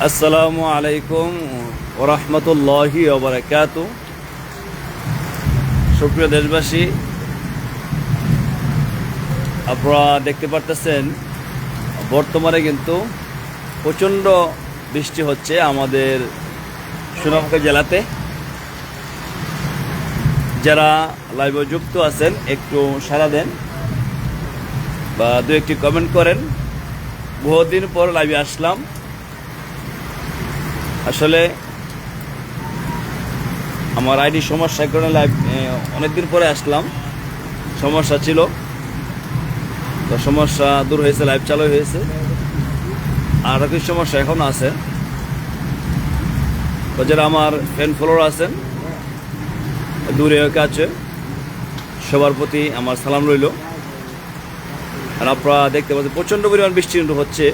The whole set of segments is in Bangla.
আসসালামু আলাইকুম ওয়া রাহমাতুল্লাহি ওয়া বারাকাতুহু। সুপ্রিয় দেশবাসী, আপনারা দেখতে পারতেছেন বর্তমানে কিন্তু প্রচণ্ড বৃষ্টি হচ্ছে আমাদের সুনামগঞ্জ জেলাতে। যারা লাইভে যুক্ত আছেন একটু সাড়া দেন বা দু একটি কমেন্ট করেন। বহুদিন পর লাইভে আসলাম। আসলে আমার আইডি সমস্যার কারণে লাইভ অনেকদিন পরে আসলাম, সমস্যা ছিল, তো সমস্যা দূর হয়েছে, লাইভ চালু হয়েছে। আর কিছু সমস্যা এখনও আছে। তো যারা আমার ফ্যান ফলোয়ার আছেন দূরে কাছে, সবার প্রতি আমার সালাম রইল। আর আপনারা দেখতে পাচ্ছেন প্রচণ্ড পরিমাণ বৃষ্টি হচ্ছে।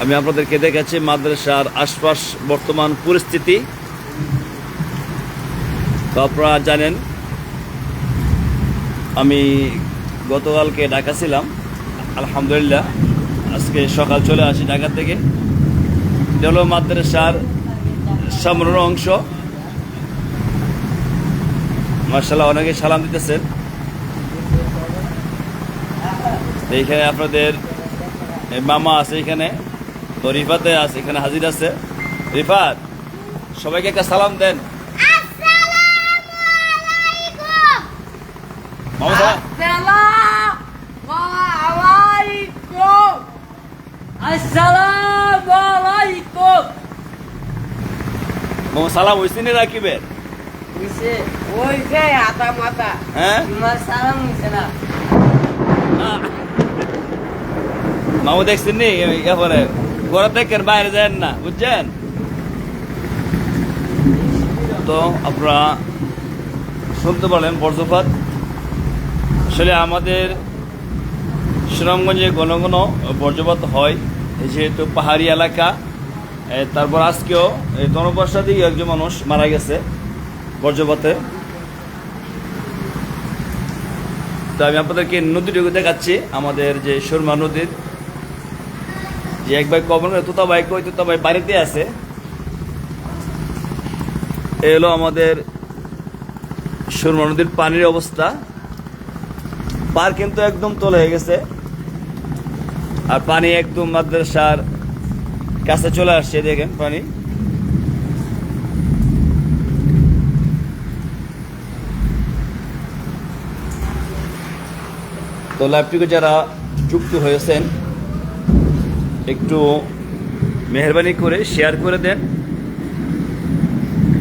আমি আপনাদেরকে দেখাচ্ছি মাদ্রাসার আশপাশ বর্তমান পরিস্থিতি। তো আপনারা জানেন আমি গতকালকে ঢাকা ছিলাম, আলহামদুলিল্লাহ আজকে সকাল চলে আসি ঢাকা থেকে। এটা হলো মাদ্রাসার সামনের অংশ। মাশাআল্লাহ অনেকে সালাম দিতেছেন। এইখানে আপনাদের মামা আছে, এখানে তো রিফাতে আছে, এখানে হাজির আছে। রিফাত, সবাইকে একটা সালাম দেন। সালাম হয়েছে না রাকিবের? হ্যাঁ, মামু দেখছেন নি? এরপরে ঘরে দেখেন, বাইরে যান না, বুঝছেন? তো আপনারা শুনতে পারেন বজ্রপাত। আসলে আমাদের সুনামগঞ্জে ঘন ঘন বজ্রপাত হয়, যেহেতু পাহাড়ি এলাকা। তারপর আজকেও গণবর্ষাতেই একজন মানুষ মারা গেছে বজ্রপাতে। তো আমি আপনাদেরকে নদীটুকু দেখাচ্ছি, আমাদের যে সুরমা নদীর যে এক ভাই কবর তোতা ভাই, কই তোতা ভাই বাড়িতে আছে। এ হলো আমাদের সুরমা নদীর পানির অবস্থা। পার কিন্তু একদম তলে হয়ে গেছে, আর পানি একদম মাদ্রাসার কাছে চলে আসছে। দেখেন পানি। তো লাইভটিকে যারা যুক্ত হয়েছেন একটু মেহরবানি করে শেয়ার করে দেন,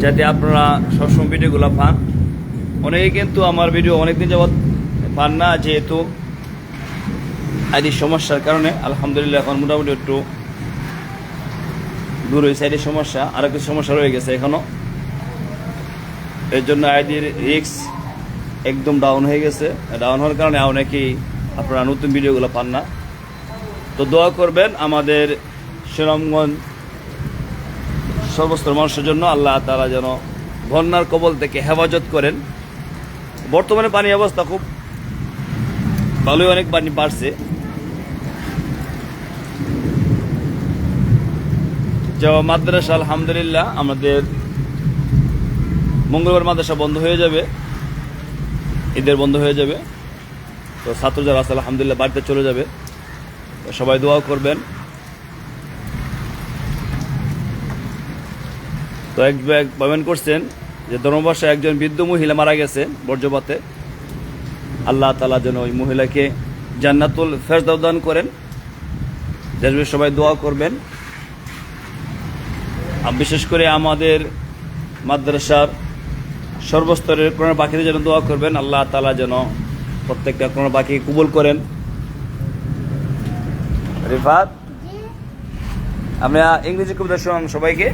যাতে আপনারা সবসময় ভিডিওগুলো পান। অনেকে কিন্তু আমার ভিডিও অনেকদিন যাবৎ পান না, যেহেতু আইডির সমস্যার কারণে। আলহামদুলিল্লাহ এখন মোটামুটি একটু দূর হয়েছে আইডির সমস্যা, আরও কিছু সমস্যা রয়ে গেছে এখনও। এর জন্য আইডির রিস্ক একদম ডাউন হয়ে গেছে। ডাউন হওয়ার কারণে অনেকেই আপনারা নতুন ভিডিওগুলো পান না। তো দোয়া করবেন আমাদের সুনামগঞ্জ সর্বস্তর মানুষের জন্য, আল্লাহ তাআলা যেন বন্যার কবল থেকে হেফাজত করেন। বর্তমানে পানি অবস্থা খুব ভালোই, অনেক পানি বাড়ছে। যে মাদ্রাসা আলহামদুলিল্লাহ আমাদের মঙ্গলবার মাদ্রাসা বন্ধ হয়ে যাবে, ঈদের বন্ধ হয়ে যাবে। তো ছাত্র যারা আছে আলহামদুলিল্লাহ বাড়িতে চলে যাবে। সবাই দোয়া করবেন। তো এক কমেন্ট করছেন যে ধর্মবাসে একজন বৃদ্ধ মহিলা মারা গেছে বজ্রপাতে। আল্লাহ তাআলা যেন ওই মহিলাকে জান্নাতুল ফেরদাউস দান করেন। দেশবাসী সবাই দোয়া করবেন। বিশেষ করে আমাদের মাদ্রাসার সর্বস্তরের কোরআন পাখিদের যেন দোয়া করবেন। আল্লাহ তাআলা যেন প্রত্যেকটা কোরআন পাখি কবুল করেন। রিফাত, আমরা ইংরেজি কবিতা শোনান সবাইকে।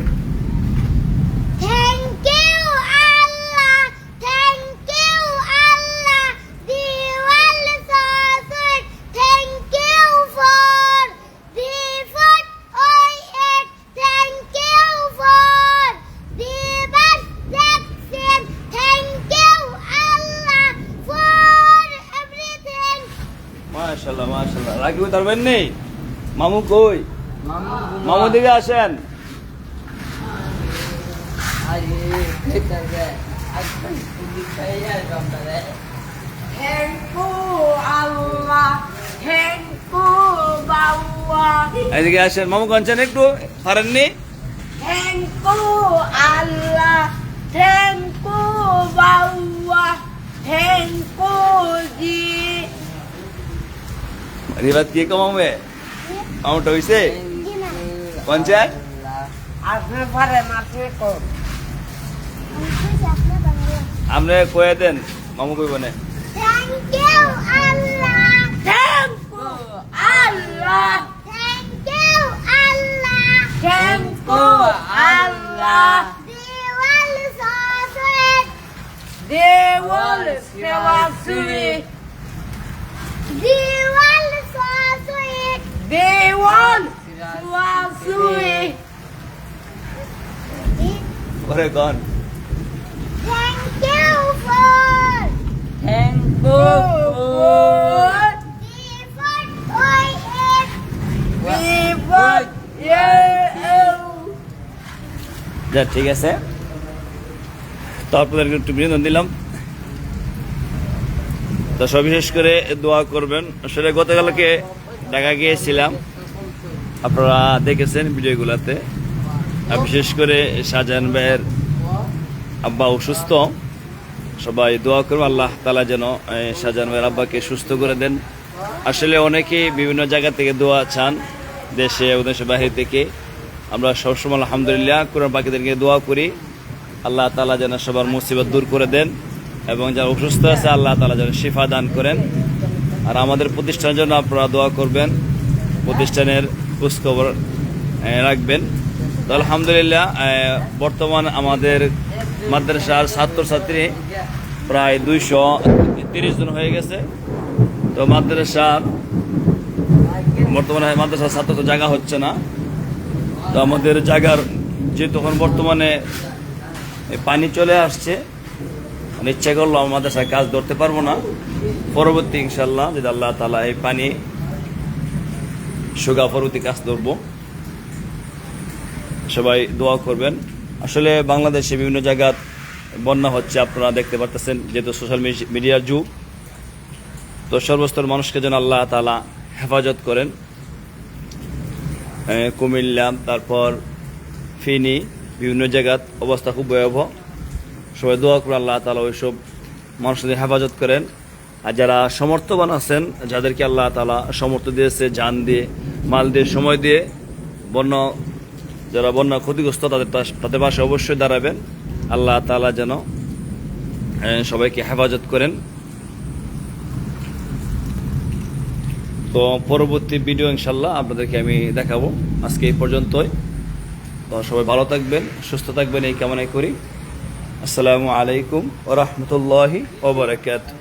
মাশাআল্লাহ মাশাআল্লাহ। রাকিব তারবেন নেই? মামু কই? মামু দিকে আসেন। এদিকে আসেন, মামু কাঁদছেন একটু, পারেননি? Allah, thank you, Bawa, thank you, Ji. রিবাত কি কমাবে? মামুটা হইছে পঞ্চায়েত। আপনি পারেন, আপনি কোন? আপনি কয়ে দেন, মামু কইব না। Thank you, Allah. Thank you, Allah, Thank you, Allah. thank you, Allah. Diwal saswet. Devil Sevasuri, Diwal saswet. Devil Sevasuri. ওরে গন Thank you for Thank you for effort I have. people, যা ঠিক আছে। তো আপনাদেরকে একটু বিনোদন দিলাম। তো সবিশেষ করে দোয়া করবেন। আসলে গতকালকে ঢাকা গিয়েছিলাম, আপনারা দেখেছেন ভিডিওগুলোতে। আর বিশেষ করে শাহজাহান ভাইয়ের আব্বা অসুস্থ, সবাই দোয়া করবেন আল্লাহ তাআলা যেন শাহজাহান ভাইয়ের আব্বাকে সুস্থ করে দেন। আসলে অনেকেই বিভিন্ন জায়গা থেকে দোয়া চান, দেশে ও দেশের বাহির থেকে। আমরা সবসময় আলহামদুলিল্লাহ কোরআন পাখিদেরকে দোয়া করি আল্লাহ তাআলা যেন সবার মুসিবত দূর করে দেন, এবং যারা অসুস্থ আছে আল্লাহ তাআলা যেন শিফা দান করেন। আর আমাদের প্রতিষ্ঠানের জন্য আপনারা দোয়া করবেন, প্রতিষ্ঠানের খোঁজখবর রাখবেন। তো আলহামদুলিল্লাহ বর্তমান আমাদের মাদ্রাসার ছাত্রছাত্রী প্রায় 230 জন হয়ে গেছে। তো মাদ্রাসার বর্তমানে মাদ্রাসার ছাত্র তো জায়গা হচ্ছে না। তো আমাদের জায়গার যেহেতু এখন বর্তমানে পানি চলে আসছে, মানে ইচ্ছা করলো আমার মাদ্রাসায় কাজ ধরতে পারবো না। পরবর্তী ইনশাল্লাহ যদি আল্লাহ তাআলা এই পানি সুগা পরবর্তী কাজ ধরবো। সবাই দোয়া করবেন। আসলে বাংলাদেশে বিভিন্ন জায়গা বন্যা হচ্ছে, আপনারা দেখতে পারতেছেন, যেহেতু সোশ্যাল মিডিয়ার যুগ। তো সর্বস্তর মানুষকে যেন আল্লাহ তাআলা হেফাজত করেন। কুমিল্লা, তারপর ফেনী, বিভিন্ন জায়গার অবস্থা খুব ভয়াবহ। সবাই দোয়া করে আল্লাহ তাআলা ওইসব মানুষদের হেফাজত করেন। আর যারা সমর্থবান আছেন, যাদেরকে আল্লাহ তাআলা সমর্থ দিয়েছে, জান দিয়ে, মাল দিয়ে, সময় দিয়ে, যারা বন্যা ক্ষতিগ্রস্ত তাদের পাশে অবশ্যই দাঁড়াবেন। আল্লাহ তাআলা যেন সবাইকে হেফাজত করেন। তো পরবর্তী ভিডিও ইনশাল্লাহ আপনাদেরকে আমি দেখাবো। আজকে এই পর্যন্তই। তো সবাই ভালো থাকবেন, সুস্থ থাকবেন, এই কামনাই করি। আসসালামু আলাইকুম ওয়া রাহমাতুল্লাহি ওয়া বারাকাতুহু।